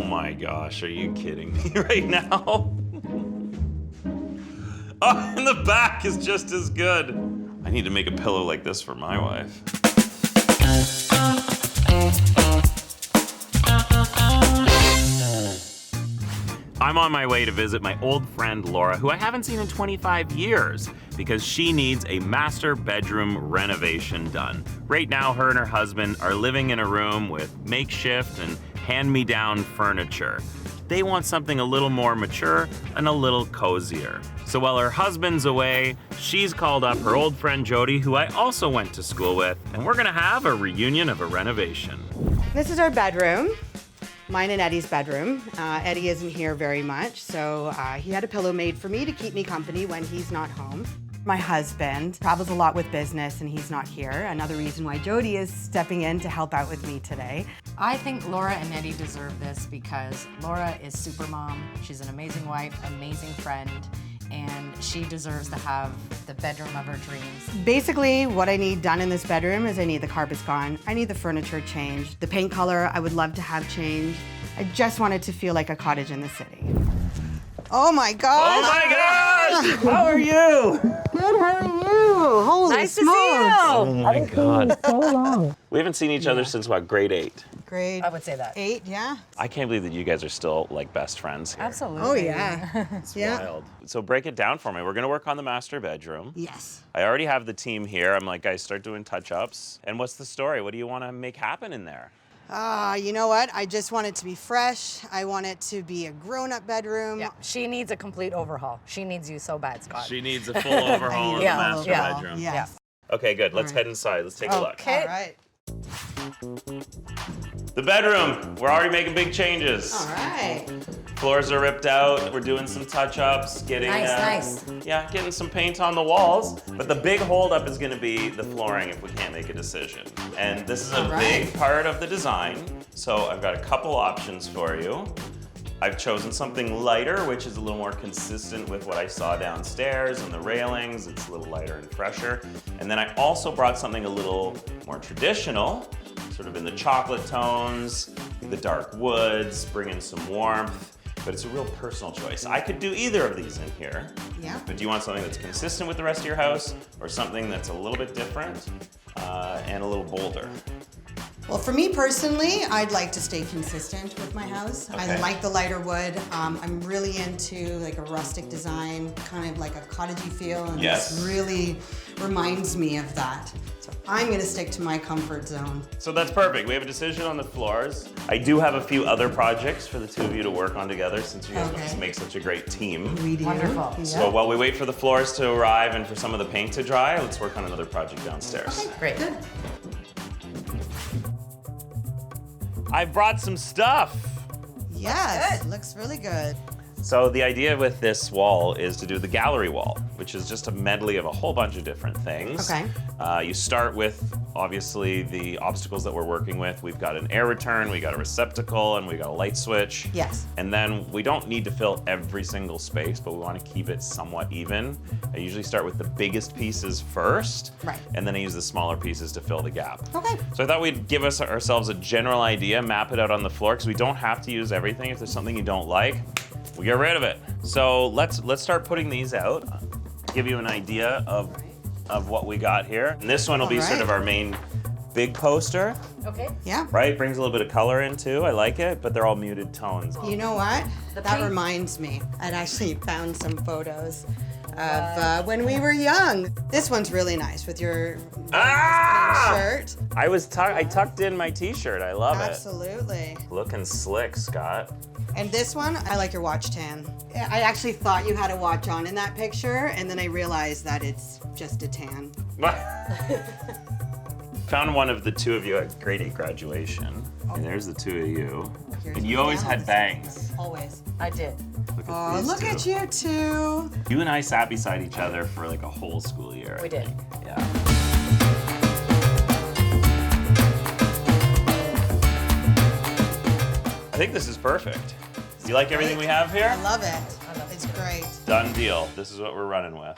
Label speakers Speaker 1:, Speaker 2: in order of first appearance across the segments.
Speaker 1: my gosh, are you kidding me right now? Oh, and the back is just as good. I need to make a pillow like this for my wife. I'm on my way to visit my old friend Laura, who I haven't seen in 25 years, because she needs a master bedroom renovation done. Right now, her and her husband are living in a room with makeshift and hand-me-down furniture. They want something a little more mature and a little cozier. So while her husband's away, she's called up her old friend Jody, who I also went to school with, and we're gonna have a reunion of a renovation.
Speaker 2: This is our bedroom. Mine and Eddie's bedroom. Eddie isn't here very much, so he had a pillow made for me to keep me company when he's not home. My husband travels a lot with business and he's not here. Another reason why Jody is stepping in to help out with me today.
Speaker 3: I think Laura and Eddie deserve this because Laura is super mom. She's an amazing wife, amazing friend, and she deserves to have the bedroom of her dreams.
Speaker 2: Basically, what I need done in this bedroom is I need the carpets gone. I need the furniture changed. The paint color I would love to have changed. I just want it to feel like a cottage in the city. Oh my gosh!
Speaker 1: Oh my gosh! How are you?
Speaker 2: Good, how are you? Holy
Speaker 3: Nice to
Speaker 2: smokes.
Speaker 3: see you!
Speaker 1: Oh my God.
Speaker 2: So long.
Speaker 1: We haven't seen each other since what, grade 8?
Speaker 2: Grade
Speaker 3: I would say that.
Speaker 2: 8, yeah?
Speaker 1: I can't believe that you guys are still like best friends here.
Speaker 3: Absolutely.
Speaker 2: Oh yeah.
Speaker 1: It's wild. So break it down for me. We're gonna work on the master bedroom.
Speaker 2: Yes.
Speaker 1: I already have the team here. I'm like, guys, start doing touch-ups. And what's the story? What do you want to make happen in there?
Speaker 2: You know what? I just want it to be fresh. I want it to be a grown-up bedroom.
Speaker 3: Yeah, she needs a complete overhaul. She needs you so bad, Scott.
Speaker 1: She needs a full overhaul of the
Speaker 3: Yeah,
Speaker 1: master
Speaker 3: yeah.
Speaker 1: bedroom.
Speaker 2: Yes.
Speaker 1: Okay, good. Let's head inside. Let's take a look.
Speaker 3: Okay.
Speaker 2: All right.
Speaker 1: The bedroom. We're already making big changes.
Speaker 2: All right.
Speaker 1: Floors are ripped out. We're doing some touch-ups, getting
Speaker 3: Nice.
Speaker 1: yeah, getting some paint on the walls. But the big holdup is going to be the flooring if we can't make a decision. And this is a big part of the design. So I've got a couple options for you. I've chosen something lighter, which is a little more consistent with what I saw downstairs and the railings. It's a little lighter and fresher. And then I also brought something a little more traditional, sort of in the chocolate tones, the dark woods, bring in some warmth. But it's a real personal choice. I could do either of these in here.
Speaker 2: Yeah.
Speaker 1: But do you want something that's consistent with the rest of your house or something that's a little bit different and a little bolder?
Speaker 2: Well, for me personally, I'd like to stay consistent with my house. I
Speaker 1: Okay.
Speaker 2: like the lighter wood. I'm really into like a rustic design, kind of like a cottagey feel, and
Speaker 1: Yes.
Speaker 2: this really reminds me of that. So I'm gonna stick to my comfort zone.
Speaker 1: So that's perfect. We have a decision on the floors. I do have a few other projects for the two of you to work on together since you guys
Speaker 2: Okay.
Speaker 1: make such a great team.
Speaker 2: We do.
Speaker 3: Wonderful.
Speaker 2: Yeah.
Speaker 1: So while we wait for the floors to arrive and for some of the paint to dry, let's work on another project downstairs.
Speaker 3: Great.
Speaker 2: Good.
Speaker 1: I brought some stuff.
Speaker 2: Yes, looks really good.
Speaker 1: So the idea with this wall is to do the gallery wall, which is just a medley of a whole bunch of different things.
Speaker 2: Okay.
Speaker 1: You start with, obviously, the obstacles that we're working with. We've got an air return, we got a receptacle, and we got a light switch.
Speaker 2: Yes.
Speaker 1: And then we don't need to fill every single space, but we want to keep it somewhat even. I usually start with the biggest pieces first,
Speaker 2: Right.
Speaker 1: and then I use the smaller pieces to fill the gap.
Speaker 2: Okay.
Speaker 1: So I thought we'd give ourselves a general idea, map it out on the floor, because we don't have to use everything. If there's something you don't like, we get rid of it. So let's start putting these out. Give you an idea of what we got here. And this one will be sort of our main big poster,
Speaker 3: Okay.
Speaker 2: Yeah.
Speaker 1: right? Brings a little bit of color in too. I like it, but they're all muted tones.
Speaker 2: You know what?
Speaker 3: The
Speaker 2: That
Speaker 3: paint-
Speaker 2: reminds me. I'd actually found some photos of when we were young. This one's really nice with your shirt.
Speaker 1: I tucked in my t-shirt. I love
Speaker 2: Absolutely.
Speaker 1: it. Looking slick, Scott.
Speaker 2: And this one, I like your watch tan. I actually thought you had a watch on in that picture, and then I realized that it's just a tan.
Speaker 1: Found one of the two of you at grade 8 graduation. And there's the two of you.
Speaker 2: Here's
Speaker 1: And you
Speaker 2: the
Speaker 1: always had
Speaker 2: bangs.
Speaker 1: bangs.
Speaker 2: Always.
Speaker 3: I did.
Speaker 1: Look at
Speaker 2: Oh,
Speaker 1: these
Speaker 2: look
Speaker 1: two.
Speaker 2: at you two.
Speaker 1: You and I sat beside each other for like a whole school year.
Speaker 3: We
Speaker 1: I
Speaker 3: did.
Speaker 1: think. Yeah. I think this is perfect. Do you like everything we have here?
Speaker 2: I love it. It's great.
Speaker 1: Done deal. This is what we're running with.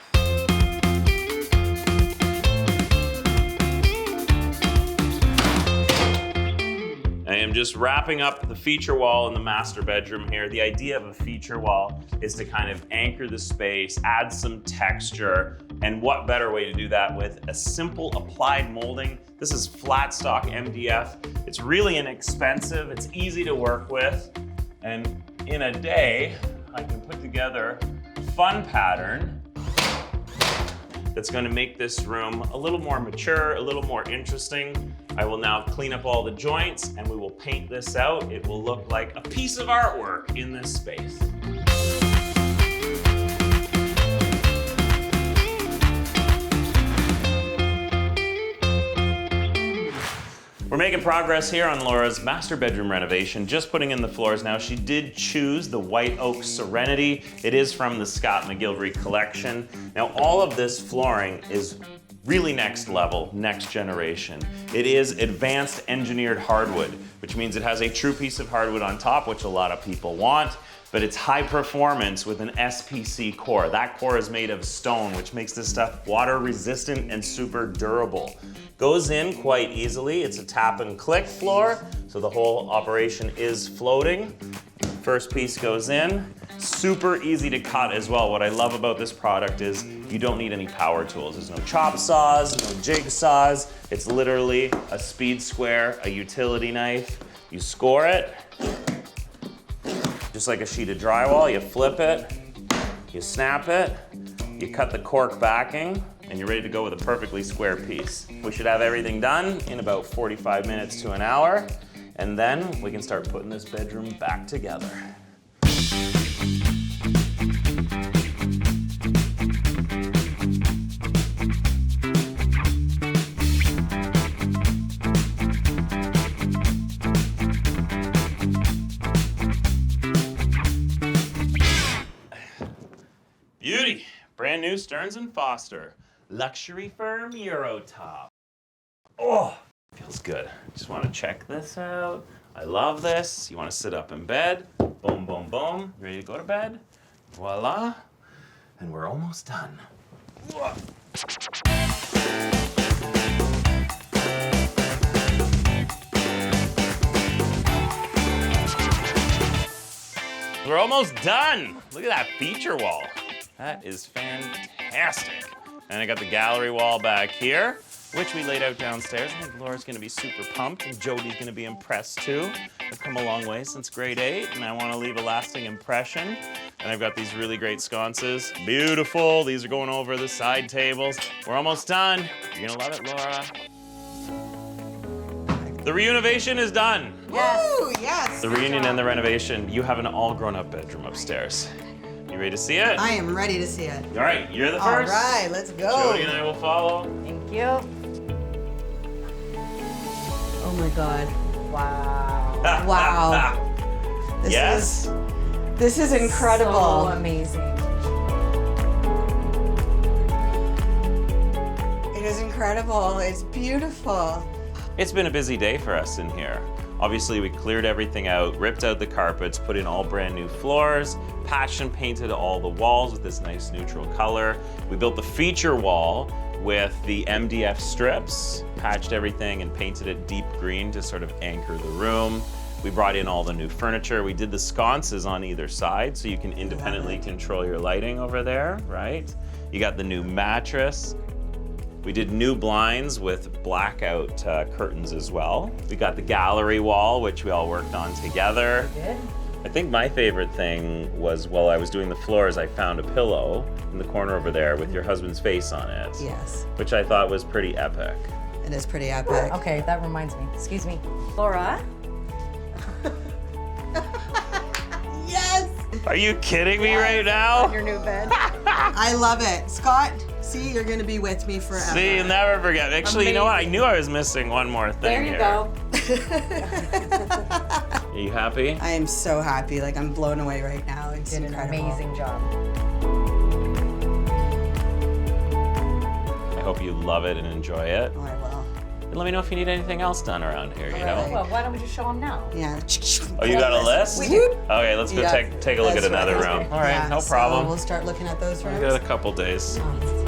Speaker 1: I am just wrapping up the feature wall in the master bedroom here. The idea of a feature wall is to kind of anchor the space, add some texture, and what better way to do that with a simple applied molding. This is flat stock MDF. It's really inexpensive, it's easy to work with, and in a day, I can put together a fun pattern that's going to make this room a little more mature, a little more interesting. I will now clean up all the joints and we will paint this out. It will look like a piece of artwork in this space. We're making progress here on Laura's master bedroom renovation, just putting in the floors now. She did choose the white oak Serenity. It is from the Scott McGillivray collection. Now, all of this flooring is really next level, next generation. It is advanced engineered hardwood, which means it has a true piece of hardwood on top, which a lot of people want, but it's high performance with an SPC core. That core is made of stone, which makes this stuff water resistant and super durable. Goes in quite easily. It's a tap and click floor, so the whole operation is floating. First piece goes in. Super easy to cut as well. What I love about this product is you don't need any power tools. There's no chop saws, no jigsaws. It's literally a speed square, a utility knife. You score it, just like a sheet of drywall. You flip it, you snap it, you cut the cork backing, and you're ready to go with a perfectly square piece. We should have everything done in about 45 minutes to an hour, and then we can start putting this bedroom back together. Beauty, brand new Stearns & Foster. Luxury firm Eurotop. Oh, feels good. Just want to check this out. I love this. You want to sit up in bed. Boom, boom, boom. Ready to go to bed? Voila. And we're almost done. We're almost done. Look at that feature wall. That is fantastic. And I got the gallery wall back here, which we laid out downstairs. I think Laura's gonna be super pumped, and Jody's gonna be impressed too. I've come a long way since grade 8, and I wanna leave a lasting impression. And I've got these really great sconces. Beautiful, these are going over the side tables. We're almost done. You're gonna love it, Laura. The renovation is done.
Speaker 2: Yes. Woo, yes.
Speaker 1: The reunion and the renovation. You have an all grown up bedroom upstairs. You ready to see it?
Speaker 2: I am ready to see it.
Speaker 1: All right, you're the first.
Speaker 2: All right, let's go.
Speaker 1: Jody and I will follow.
Speaker 3: Thank you.
Speaker 2: Oh my God.
Speaker 3: Wow.
Speaker 2: Wow. This is incredible.
Speaker 3: So amazing.
Speaker 2: It is incredible. It's beautiful.
Speaker 1: It's been a busy day for us in here. Obviously, we cleared everything out, ripped out the carpets, put in all brand new floors, patched and painted all the walls with this nice neutral color. We built the feature wall with the MDF strips, patched everything and painted it deep green to sort of anchor the room. We brought in all the new furniture. We did the sconces on either side so you can independently control your lighting over there, right? You got the new mattress. We did new blinds with blackout curtains as well. We got the gallery wall, which we all worked on together.
Speaker 3: We did.
Speaker 1: I think my favorite thing was while I was doing the floors, I found a pillow in the corner over there with your husband's face on it.
Speaker 2: Yes.
Speaker 1: Which I thought was pretty epic.
Speaker 2: It is pretty epic.
Speaker 3: Okay, that reminds me. Excuse me. Laura?
Speaker 2: Yes!
Speaker 1: Are you kidding me right now?
Speaker 3: On your new bed.
Speaker 2: I love it. Scott, see, you're gonna be with me forever.
Speaker 1: See, you'll never forget. Actually, you know what? I knew I was missing one more thing
Speaker 3: There you
Speaker 1: here.
Speaker 3: go.
Speaker 1: Are you happy?
Speaker 2: I am so happy. Like, I'm blown away right now. It's
Speaker 3: Did an
Speaker 2: incredible.
Speaker 3: amazing job.
Speaker 1: I hope you love it and enjoy it.
Speaker 2: Oh, I will.
Speaker 1: And let me know if you need anything else done around here, you know?
Speaker 2: Alright.
Speaker 3: Well, why don't we just show them now?
Speaker 2: Yeah.
Speaker 1: Oh, you got a list?
Speaker 2: We do.
Speaker 1: Okay, let's go
Speaker 2: Yeah,
Speaker 1: take a look at
Speaker 2: that's
Speaker 1: another
Speaker 2: right.
Speaker 1: room. All right,
Speaker 2: Yeah,
Speaker 1: no
Speaker 2: so
Speaker 1: problem.
Speaker 2: we'll start looking at those
Speaker 1: We
Speaker 2: rooms.
Speaker 1: got a couple days.
Speaker 3: Oh,